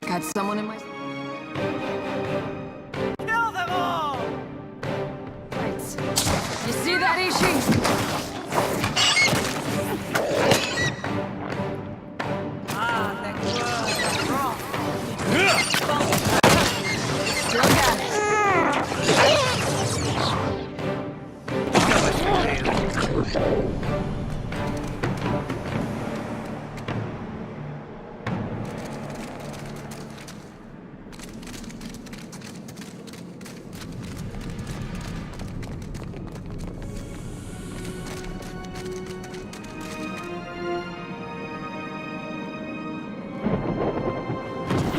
Got someone in my... Kill them all! Right. You see that, Ishi? Ah, that was wrong. Still got it.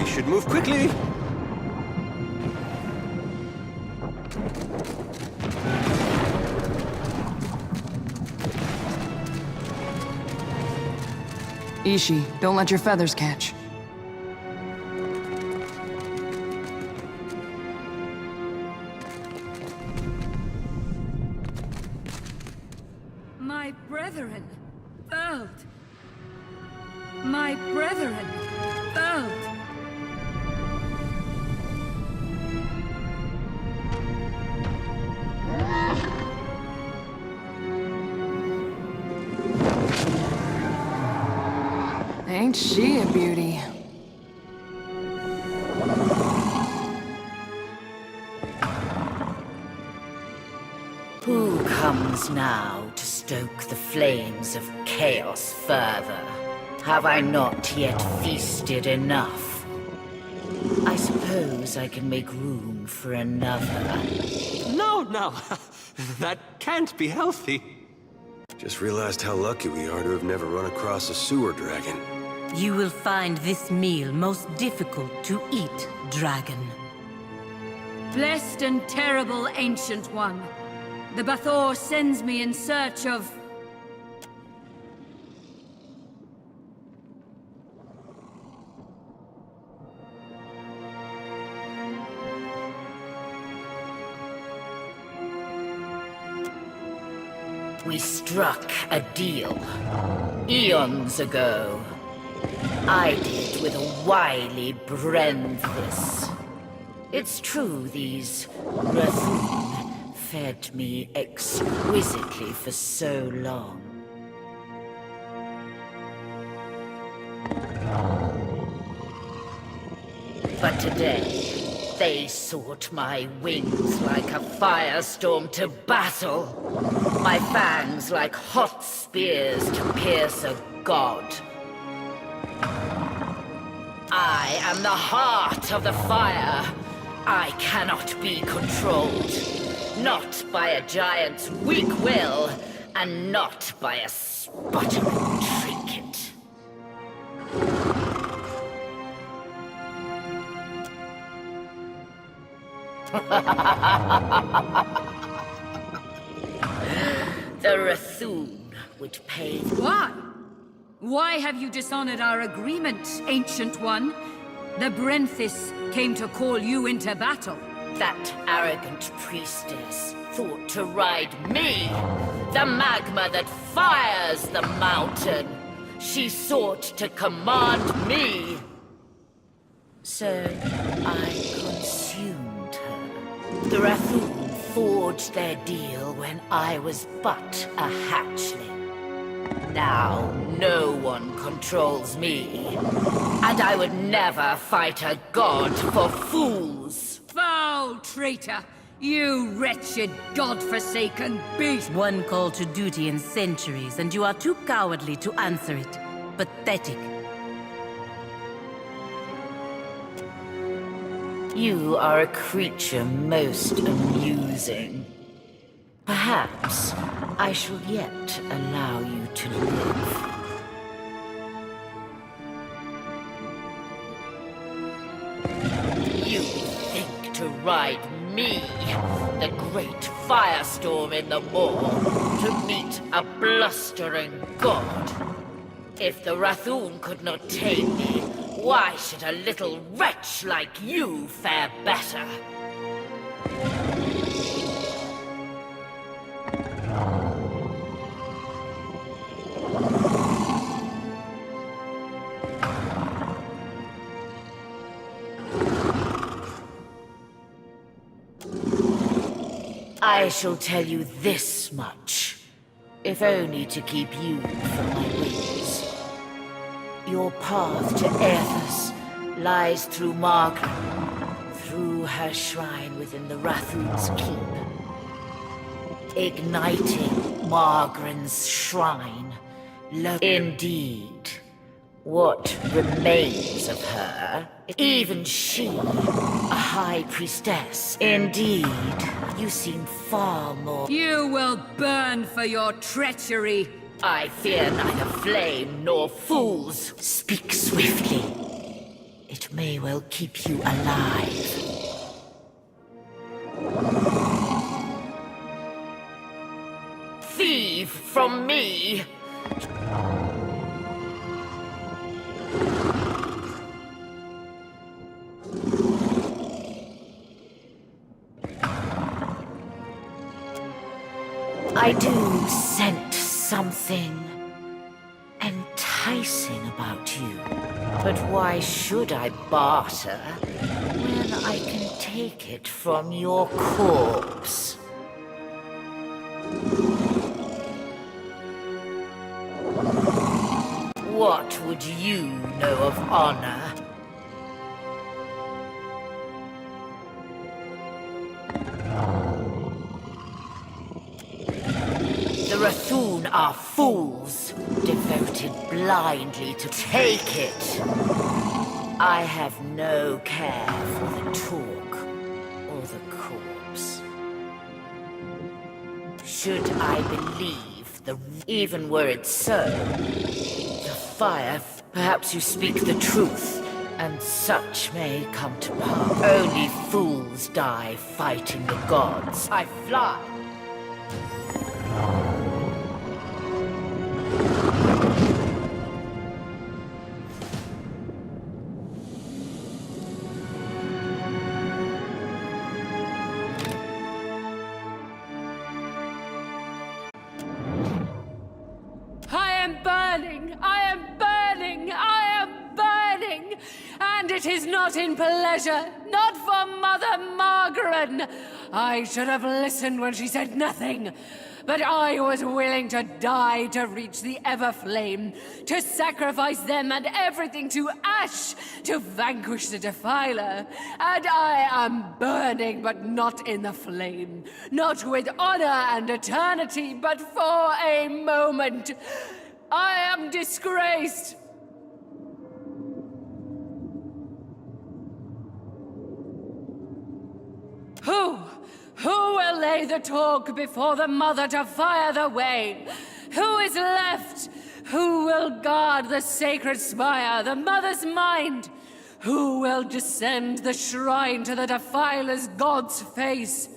Should move quickly. Ishi, don't let your feathers catch. My brethren, Earl. My brethren, Earl. Ain't she a beauty? Who comes now to stoke the flames of chaos further? Have I not yet feasted enough? I suppose I can make room for another. No, no. That can't be healthy. Just realized how lucky we are to have never run across a sewer dragon. You will find this meal most difficult to eat, dragon. Blessed and terrible Ancient One, the Bathor sends me in search of... We struck a deal eons ago. I did with a wily Brenthis. It's true these Rathun fed me exquisitely for so long. But today, they sought my wings like a firestorm to battle. My fangs like hot spears to pierce a god. I am the heart of the fire. I cannot be controlled. Not by a giant's weak will, and not by a sputtering trinket. The Rathun would pay... Why? Why have you dishonored our agreement, Ancient One? The Brenthis came to call you into battle. That arrogant priestess thought to ride me, the magma that fires the mountain. She sought to command me. So I consumed her. The Rathun forged their deal when I was but a hatchling. Now, no one controls me. And I would never fight a god for fools. Foul traitor! You wretched, god-forsaken beast! One call to duty in centuries, and you are too cowardly to answer it. Pathetic. You are a creature most amusing. Perhaps I shall yet allow you to live. You think to ride me, the great firestorm in the moor, to meet a blustering god? If the Rathoon could not tame me, why should a little wretch like you fare better? I shall tell you this much, if only to keep you from my wings. Your path to Aethys lies through Margaret, through her shrine within the Rathoon's keep. Igniting Margaret's shrine, indeed, what remains of her, even she, a high priestess. Indeed, you seem far more... You will burn for your treachery! I fear neither flame nor fools. Speak swiftly. It may well keep you alive. Thieve from me! I do scent something enticing about you. But why should I barter when I can take it from your corpse? What would you know of honor? The Rathoon are fools, devoted blindly to take it. I have no care for the talk or the corpse. Should I believe even were it so, the fire, perhaps you speak the truth, and such may come to pass. Only fools die fighting the gods. I fly. And it is not in pleasure, not for Mother Margaret. I should have listened when she said nothing. But I was willing to die to reach the Everflame, to sacrifice them and everything to ash, to vanquish the Defiler. And I am burning, but not in the flame. Not with honor and eternity, but for a moment. I am disgraced. Who will lay the talk before the Mother to fire the way? Who is left? Who will guard the sacred spire, the Mother's mind? Who will descend the shrine to the Defiler's God's face?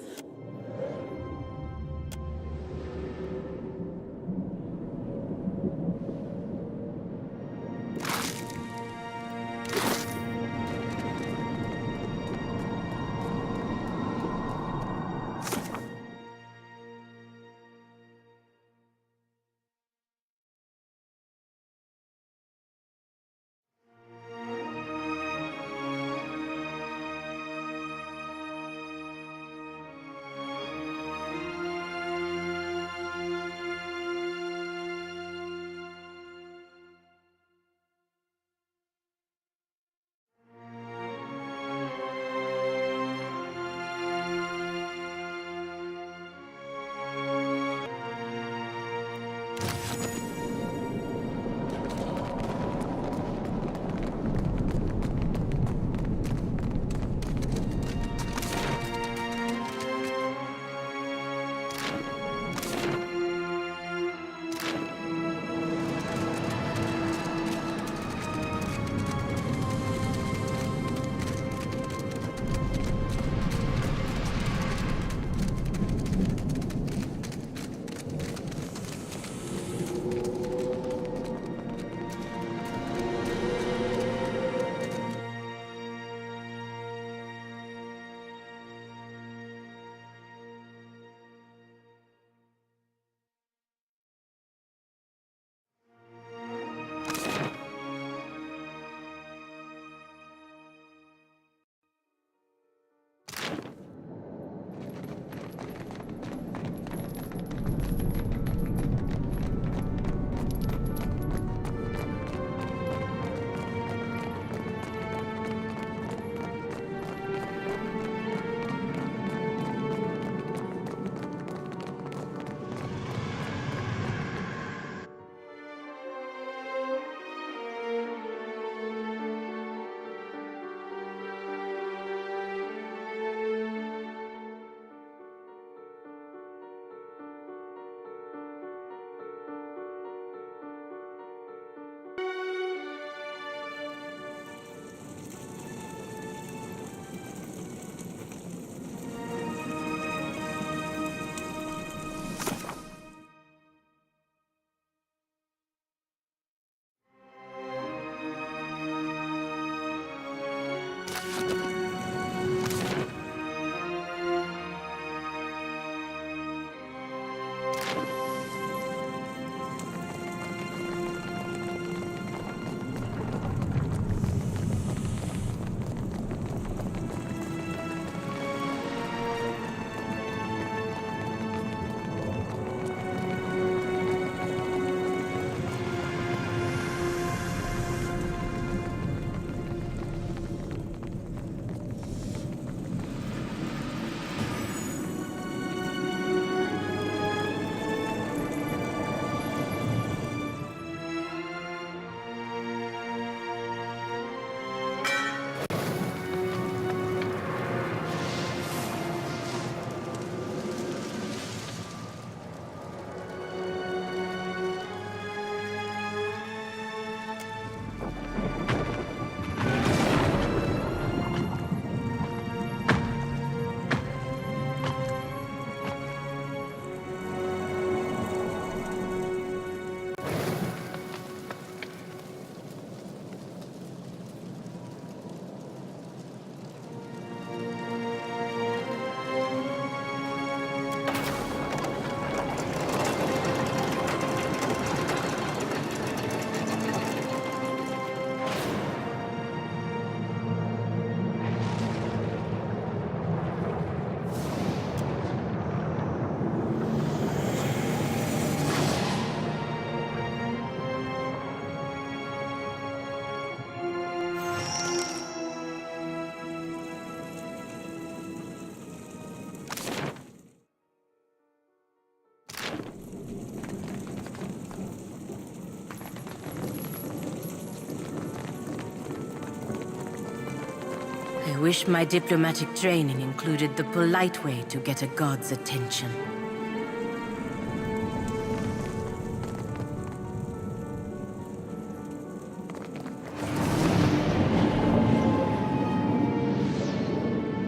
wish my diplomatic training included the polite way to get a god's attention.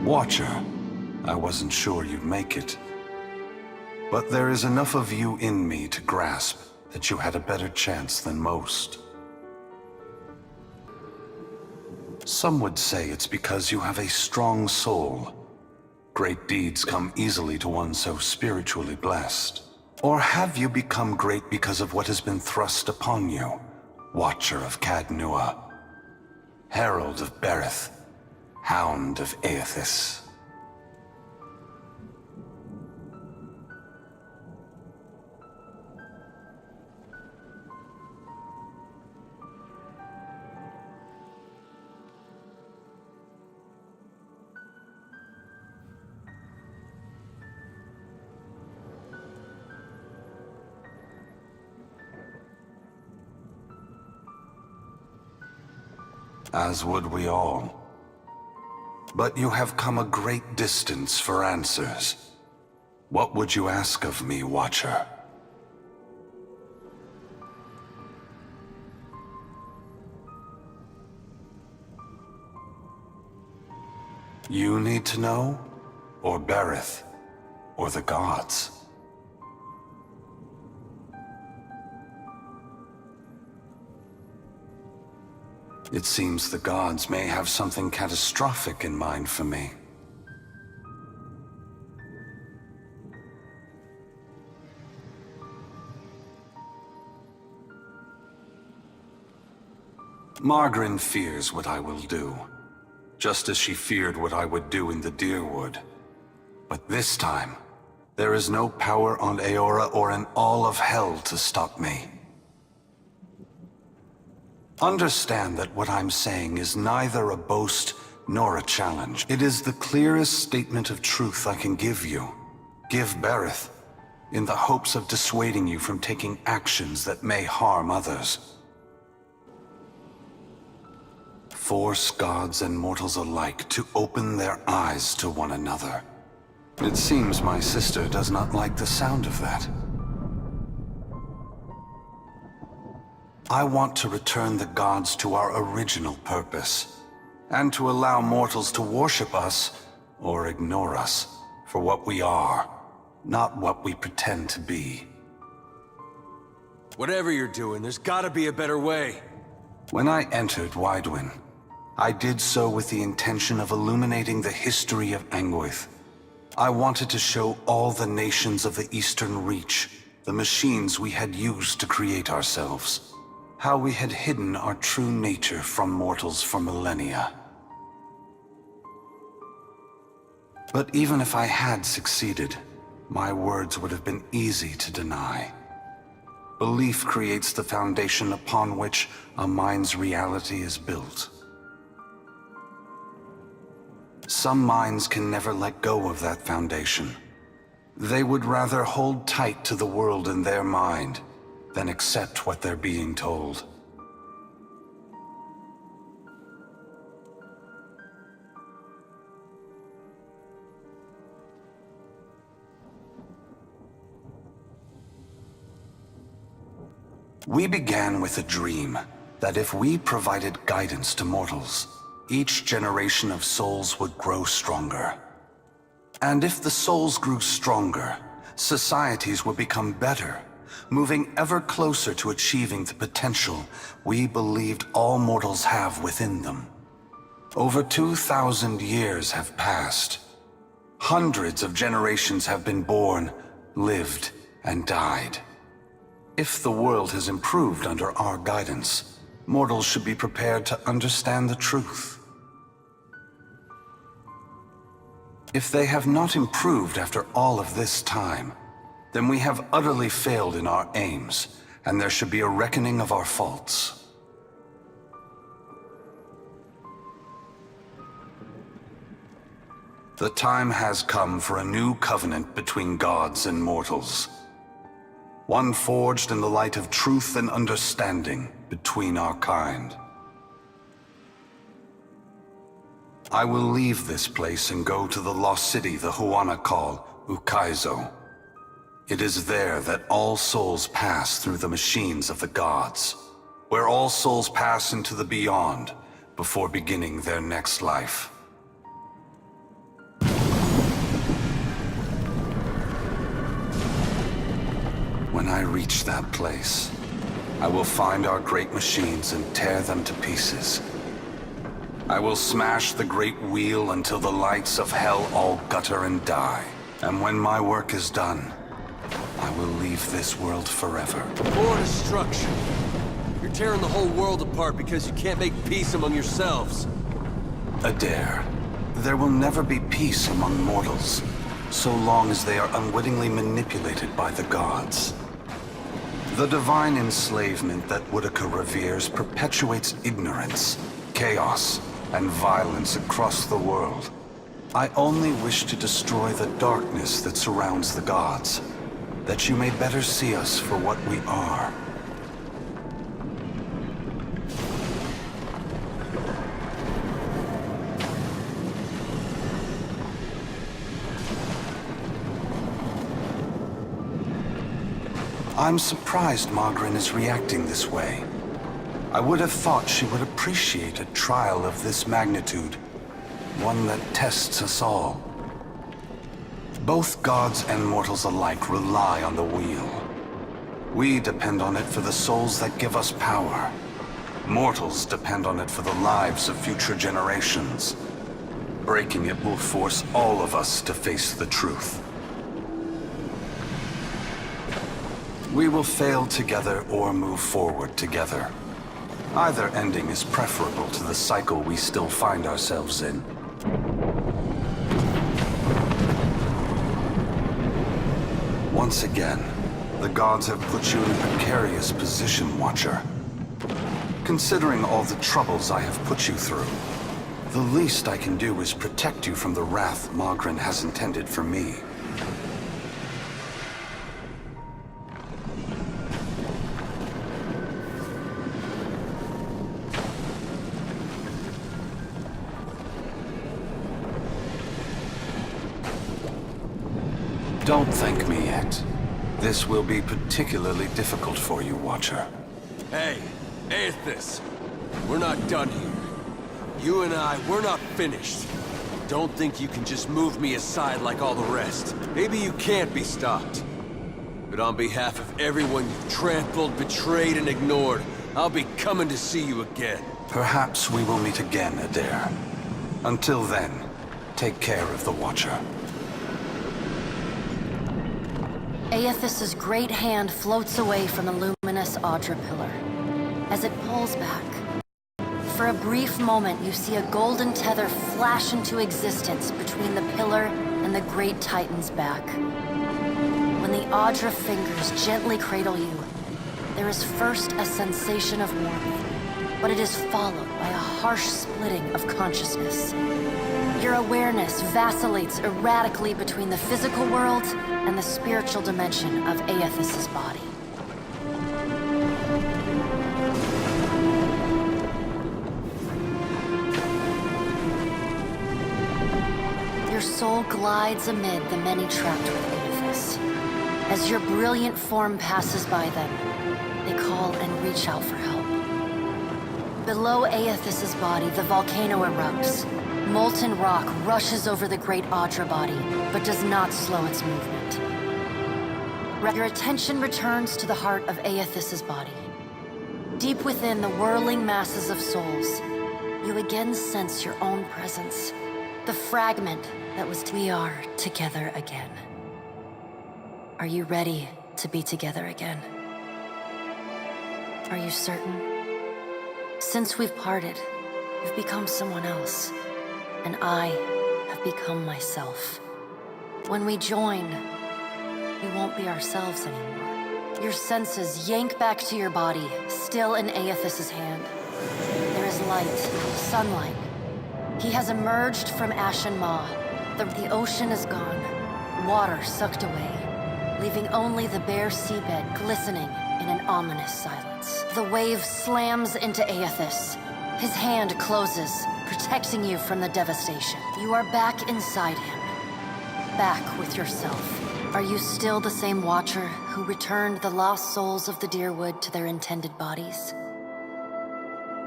Watcher, I wasn't sure you'd make it. But there is enough of you in me to grasp that you had a better chance than most. Some would say it's because you have a strong soul. Great deeds come easily to one so spiritually blessed. Or have you become great because of what has been thrust upon you? Watcher of Cadnua, Herald of Berith, Hound of Aethys. As would we all. But you have come a great distance for answers. What would you ask of me, Watcher? You need to know? Or Berith? Or the gods? It seems the gods may have something catastrophic in mind for me. Margaret fears what I will do, just as she feared what I would do in the Deerwood. But this time, there is no power on Eora or in all of hell to stop me. Understand that what I'm saying is neither a boast nor a challenge. It is the clearest statement of truth I can give you. Give Berith, in the hopes of dissuading you from taking actions that may harm others. Force gods and mortals alike to open their eyes to one another. It seems my sister does not like the sound of that. I want to return the gods to our original purpose, and to allow mortals to worship us, or ignore us, for what we are, not what we pretend to be. Whatever you're doing, there's gotta be a better way. When I entered Widewin, I did so with the intention of illuminating the history of Anguith. I wanted to show all the nations of the Eastern Reach the machines we had used to create ourselves. How we had hidden our true nature from mortals for millennia. But even if I had succeeded, my words would have been easy to deny. Belief creates the foundation upon which a mind's reality is built. Some minds can never let go of that foundation. They would rather hold tight to the world in their mind than accept what they're being told. We began with a dream that if we provided guidance to mortals, each generation of souls would grow stronger. And if the souls grew stronger, societies would become better, moving ever closer to achieving the potential we believed all mortals have within them. Over 2,000 years have passed. Hundreds of generations have been born, lived, and died. If the world has improved under our guidance, mortals should be prepared to understand the truth. If they have not improved after all of this time, then we have utterly failed in our aims, and there should be a reckoning of our faults. The time has come for a new covenant between gods and mortals. One forged in the light of truth and understanding between our kind. I will leave this place and go to the lost city the Huana call Ukaizo. It is there that all souls pass through the machines of the gods, where all souls pass into the beyond before beginning their next life. When I reach that place, I will find our great machines and tear them to pieces. I will smash the great wheel until the lights of hell all gutter and die. And when my work is done, I will leave this world forever. More destruction. You're tearing the whole world apart because you can't make peace among yourselves. Adair, there will never be peace among mortals, so long as they are unwittingly manipulated by the gods. The divine enslavement that Woodaka reveres perpetuates ignorance, chaos, and violence across the world. I only wish to destroy the darkness that surrounds the gods, that you may better see us for what we are. I'm surprised Margaret is reacting this way. I would have thought she would appreciate a trial of this magnitude, one that tests us all. Both gods and mortals alike rely on the wheel. We depend on it for the souls that give us power. Mortals depend on it for the lives of future generations. Breaking it will force all of us to face the truth. We will fail together or move forward together. Either ending is preferable to the cycle we still find ourselves in. Once again, the gods have put you in a precarious position, Watcher. Considering all the troubles I have put you through, the least I can do is protect you from the wrath Margaret has intended for me. Don't thank me yet. This will be particularly difficult for you, Watcher. Hey, Aethys, we're not done here. You and I, we're not finished. Don't think you can just move me aside like all the rest. Maybe you can't be stopped. But on behalf of everyone you've trampled, betrayed, and ignored, I'll be coming to see you again. Perhaps we will meet again, Adair. Until then, take care of the Watcher. Aethys' great hand floats away from the luminous Audra pillar. As it pulls back, for a brief moment you see a golden tether flash into existence between the pillar and the great Titan's back. When the Audra fingers gently cradle you, there is first a sensation of warmth, but it is followed by a harsh splitting of consciousness. Your awareness vacillates erratically between the physical world and the spiritual dimension of Aethys' body. Your soul glides amid the many trapped with Aethys. As your brilliant form passes by them, they call and reach out for help. Below Aethys' body, the volcano erupts. Molten rock rushes over the great Audra body, but does not slow its movement. Your attention returns to the heart of Aethys' body. Deep within the whirling masses of souls, you again sense your own presence. The fragment that was we are together again. Are you ready to be together again? Are you certain? Since we've parted, you've become someone else. And I have become myself. When we join, we won't be ourselves anymore. Your senses yank back to your body, still in Aethys' hand. There is light, sunlight. He has emerged from Ashen Maw. The ocean is gone, water sucked away, leaving only the bare seabed glistening in an ominous silence. The wave slams into Aethys, His hand closes, protecting you from the devastation. You are back inside him. Back with yourself. Are you still the same Watcher who returned the lost souls of the Deerwood to their intended bodies?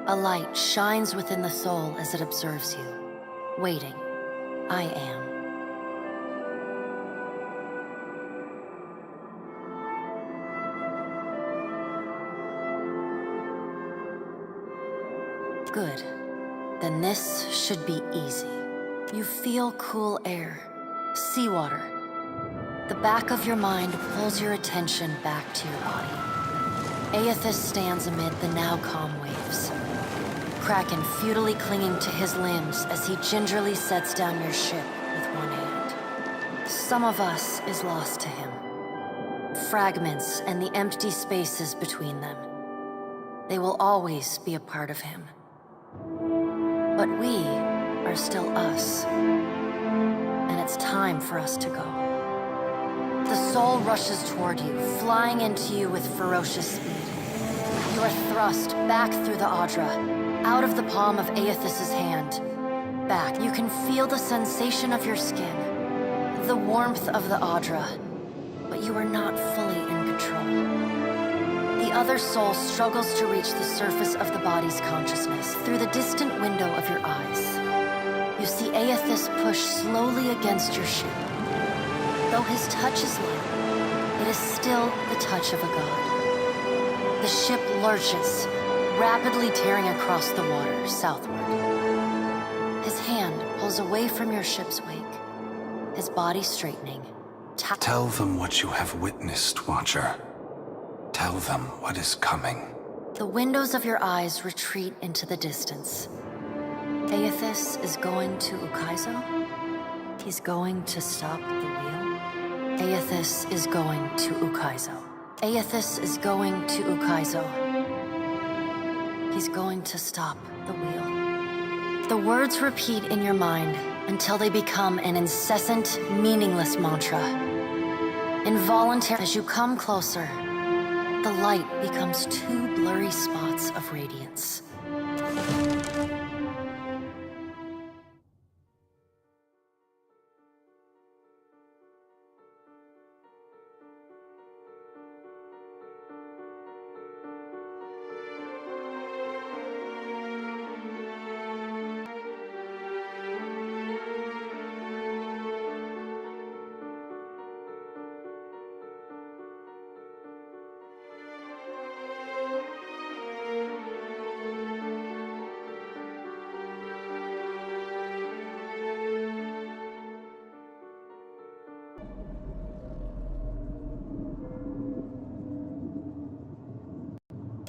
A light shines within the soul as it observes you, waiting. I am. Good. Then this should be easy. You feel cool air, seawater. The back of your mind pulls your attention back to your body. Aethys stands amid the now calm waves. Kraken futilely clinging to his limbs as he gingerly sets down your ship with one hand. Some of us is lost to him. Fragments and the empty spaces between them. They will always be a part of him. But we are still us. And it's time for us to go. The soul rushes toward you, flying into you with ferocious speed. You are thrust back through the Audra, out of the palm of Aethys' hand. Back, you can feel the sensation of your skin, the warmth of the Audra, but you are not fully in control. The other soul struggles to reach the surface of the body's consciousness through the distant window of your eyes. You see Aethys push slowly against your ship. Though his touch is light, it is still the touch of a god. The ship lurches, rapidly tearing across the water southward. His hand pulls away from your ship's wake, his body straightening. Tell them what you have witnessed, Watcher. Tell them what is coming. The windows of your eyes retreat into the distance. Aethys is going to Ukaizo? He's going to stop the wheel? Aethys is going to Ukaizo. Aethys is going to Ukaizo. He's going to stop the wheel. The words repeat in your mind until they become an incessant, meaningless mantra. Involuntary, as you come closer, the light becomes two blurry spots of radiance.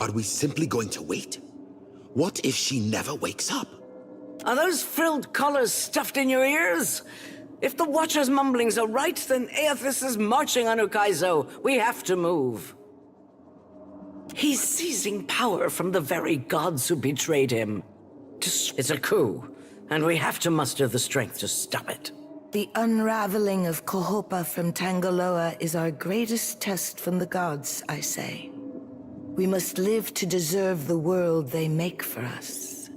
Are we simply going to wait? What if she never wakes up? Are those frilled collars stuffed in your ears? If the Watcher's mumblings are right, then Aethys is marching on Ukaizo. We have to move. He's seizing power from the very gods who betrayed him. It's a coup, and we have to muster the strength to stop it. The unraveling of Kohopa from Tangaloa is our greatest test from the gods, I say. We must live to deserve the world they make for us.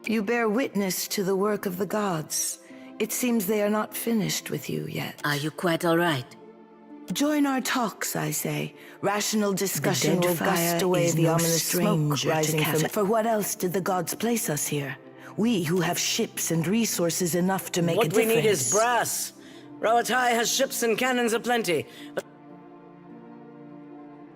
You bear witness to the work of the gods. It seems they are not finished with you yet. Are you quite all right? Join our talks, I say. Rational discussion will gust away the ominous smoke rising from it. For what else did the gods place us here? We who have ships and resources enough to make a difference. What we need is brass. Roatai has ships and cannons aplenty.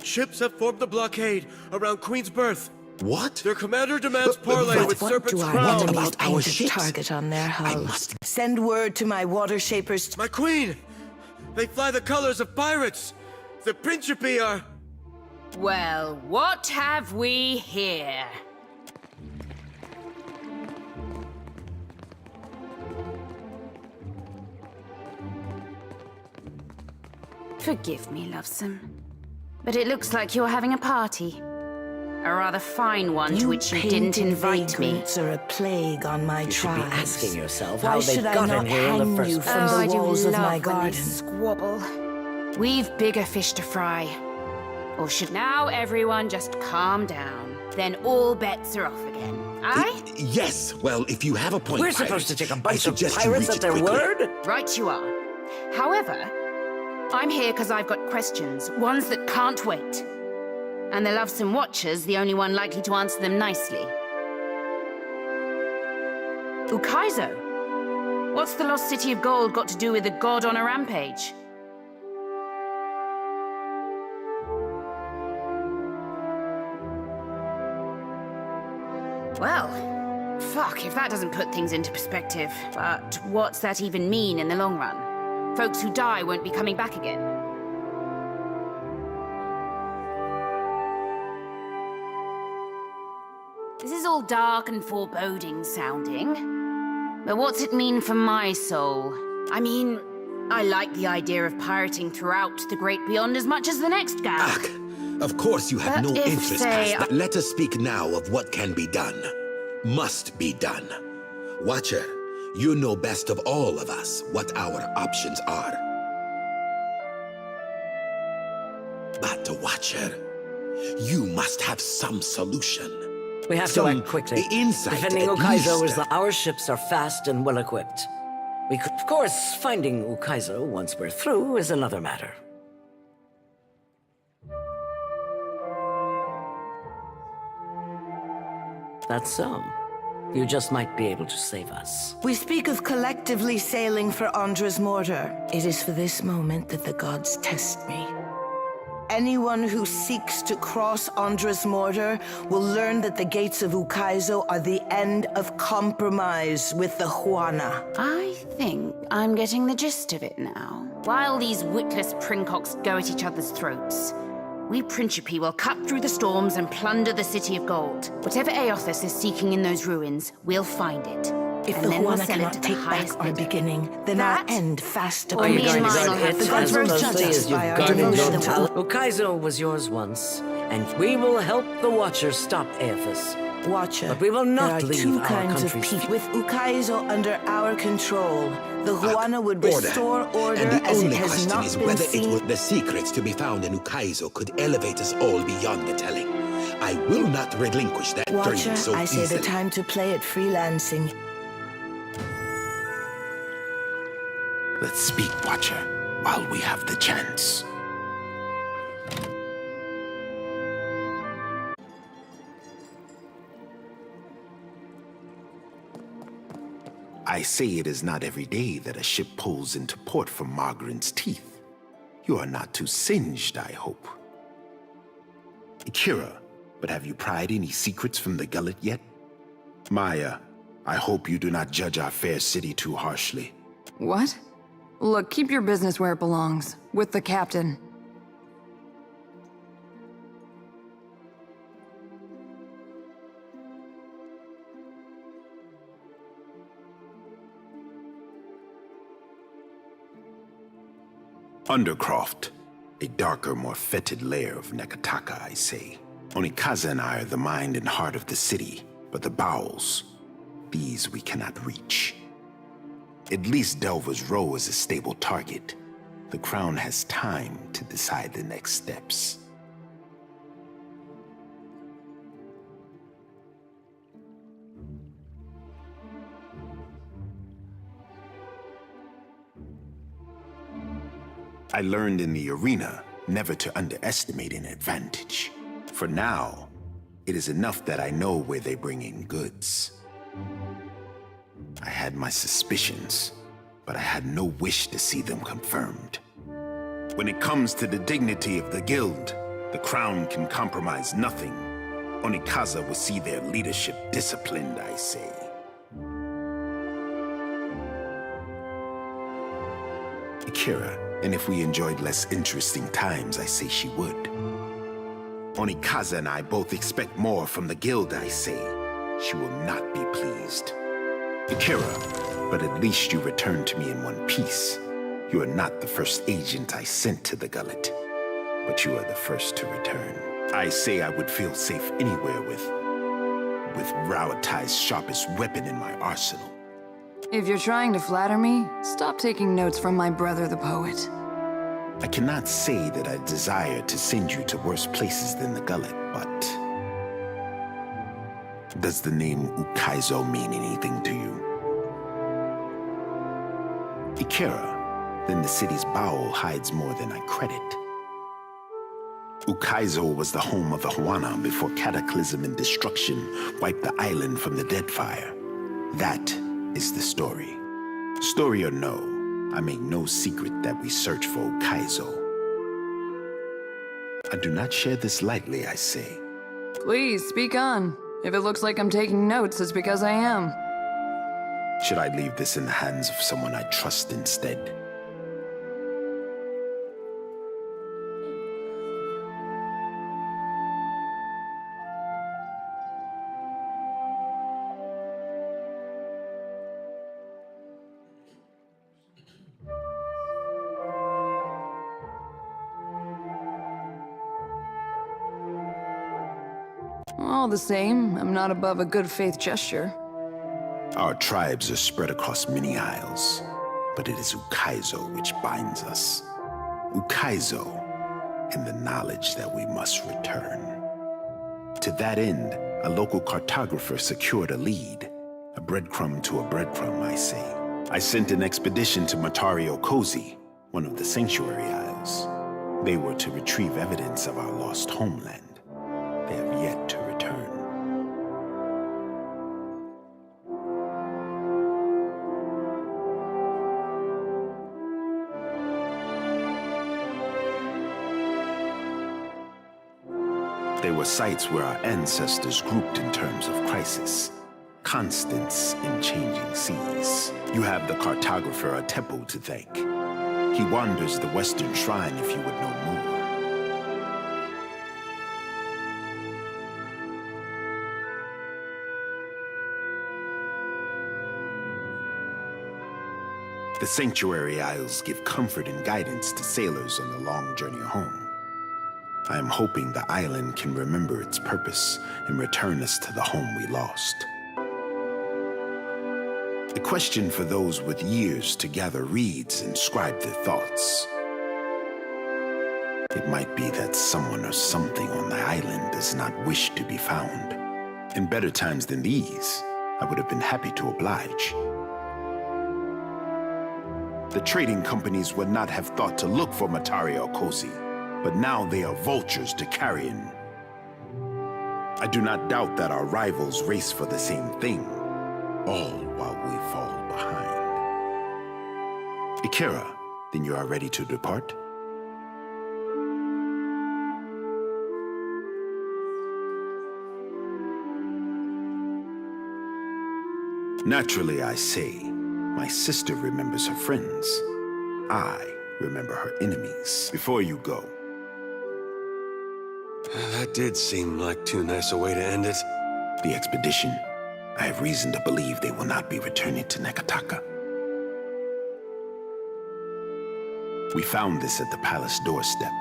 Ships have formed the blockade around Queen's Berth. What? Their commander demands parley with Serpent's Crown. What about our painted ships? target on their hull? Send word to my water shapers. My queen! They fly the colors of pirates! The Principi are... Well, what have we here? Forgive me, lovesome, but it looks like you're having a party. A rather fine one to which you didn't invite me. You are a plague on my You should tribes. be asking yourself Why how they should I got not in here in the hang first you place. from I the do walls of love my when they garden? squabble. We've bigger fish to fry. Or should now everyone just calm down? Then all bets are off again. Aye? Yes, well, if you have a point, We're supposed to take a bunch of suggest you pirates reach at their it quickly. word? Right you are. However, I'm here because I've got questions, ones that can't wait. And the Lovesome Watcher's the only one likely to answer them nicely. Ukaizo, what's the lost city of gold got to do with a god on a rampage? Well, fuck if that doesn't put things into perspective. But what's that even mean in the long run? Folks who die won't be coming back again. This is all dark and foreboding sounding. But what's it mean for my soul? I mean, I like the idea of pirating throughout the Great Beyond as much as the next guy. Ak, of course you have But no if, interest say, past that. Let us speak now of what can be done. Must be done. Watcher, you know best of all of us what our options are. But, Watcher, you must have some solution. We have to act quickly. Insight, Defending at Ukaizo least. is that our ships are fast and well-equipped. We could, of course, finding Ukaizo once we're through is another matter. That's so. You just might be able to save us. We speak of collectively sailing for Andra's mortar. It is for this moment that the gods test me. Anyone who seeks to cross Andra's mortar will learn that the gates of Ukaizo are the end of compromise with the Huana. I think I'm getting the gist of it now. While these witless princocks go at each other's throats, we Principi will cut through the storms and plunder the City of Gold. Whatever Aothas is seeking in those ruins, we'll find it. If And the then we'll Huana sell it cannot to the take highest back our bidder. beginning, then That, our end fast or approaches. me and mine will have The to gods will judge judge us us by our guarded your devotion. talent. Ukaizo was yours once, and we will help the Watchers stop Aothas. Watcher, But we will not there are leave two our kinds of country's people. With Ukaizo under our control, the Huana would Order. restore order And the as it only has question not is been whether it seen. was the secrets to be found in Ukaizo could elevate us all beyond the telling. I will not relinquish that Watcher, dream so I say easily. the time to play at freelancing. Let's speak, Watcher, while we have the chance. I say it is not every day that a ship pulls into port from Margaret's teeth. You are not too singed, I hope. Kira, but have you pried any secrets from the gullet yet? Maya, I hope you do not judge our fair city too harshly. What? Look, keep your business where it belongs. With the captain. Undercroft, a darker, more fetid lair of Nekataka, I say. Onikaza and I are the mind and heart of the city, but the bowels, these we cannot reach. At least Delver's Row is a stable target. The Crown has time to decide the next steps. I learned in the arena never to underestimate an advantage. For now, it is enough that I know where they bring in goods. I had my suspicions, but I had no wish to see them confirmed. When it comes to the dignity of the guild, the Crown can compromise nothing. Onikaza will see their leadership disciplined, I say. Kira, and if we enjoyed less interesting times, I say she would. Onikaza and I both expect more from the guild, I say. She will not be pleased. Akira, but at least you returned to me in one piece. You are not the first agent I sent to the gullet, but you are the first to return. I say I would feel safe anywhere with Rauatai's sharpest weapon in my arsenal. If you're trying to flatter me, stop taking notes from my brother the poet. I cannot say that I desire to send you to worse places than the Gullet, but... does the name Ukaizo mean anything to you? Ikera, then the city's bowel hides more than I credit. Ukaizo was the home of the Huana before cataclysm and destruction wiped the island from the Deadfire. That is the story. Story or no, I make no secret that we search for Ukaizo. I do not share this lightly, I say. Please, speak on. If it looks like I'm taking notes, it's because I am. Should I leave this in the hands of someone I trust instead? All the same, I'm not above a good faith gesture. Our tribes are spread across many isles, but it is Ukaizo which binds us. Ukaizo, and the knowledge that we must return. To that end, a local cartographer secured a lead. A breadcrumb to a breadcrumb, I say. I sent an expedition to Matario Cozy, one of the Sanctuary Isles. They were to retrieve evidence of our lost homeland. They have yet to return. They were sites where our ancestors grouped in terms of crisis. Constants in changing seas. You have the cartographer Atepo to thank. He wanders the Western Shrine if you would know more. The Sanctuary Isles give comfort and guidance to sailors on the long journey home. I am hoping the island can remember its purpose and return us to the home we lost. A question for those with years to gather reeds and scribe their thoughts. It might be that someone or something on the island does not wish to be found. In better times than these, I would have been happy to oblige. The trading companies would not have thought to look for Matario Cozy, but now they are vultures to carrion. I do not doubt that our rivals race for the same thing, all while we fall behind. Ikera, then you are ready to depart? Naturally, I say, my sister remembers her friends. I remember her enemies. Before you go. That did seem like too nice a way to end it. The expedition. I have reason to believe they will not be returning to Nekataka. We found this at the palace doorstep,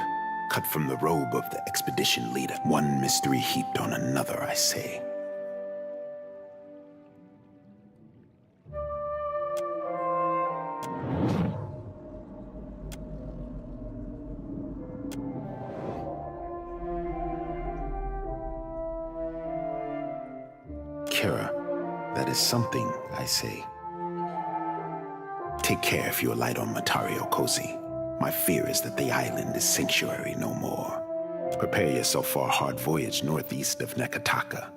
cut from the robe of the expedition leader. One mystery heaped on another, I say. Kara, that is something, I say. Take care if you alight on Matario Cozy. My fear is that the island is sanctuary no more. Prepare yourself for a hard voyage northeast of Nekataka.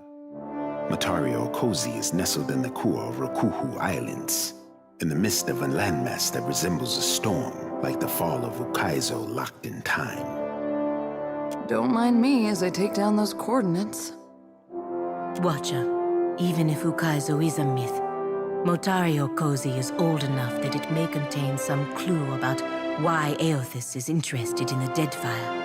Matario Cozy is nestled in the Kua Rokuhu Islands, in the midst of a landmass that resembles a storm, like the fall of Ukaizo locked in time. Don't mind me as I take down those coordinates. Watcher, even if Ukaizo is a myth, Matario Cozy is old enough that it may contain some clue about why Aothis is interested in the Deadfire.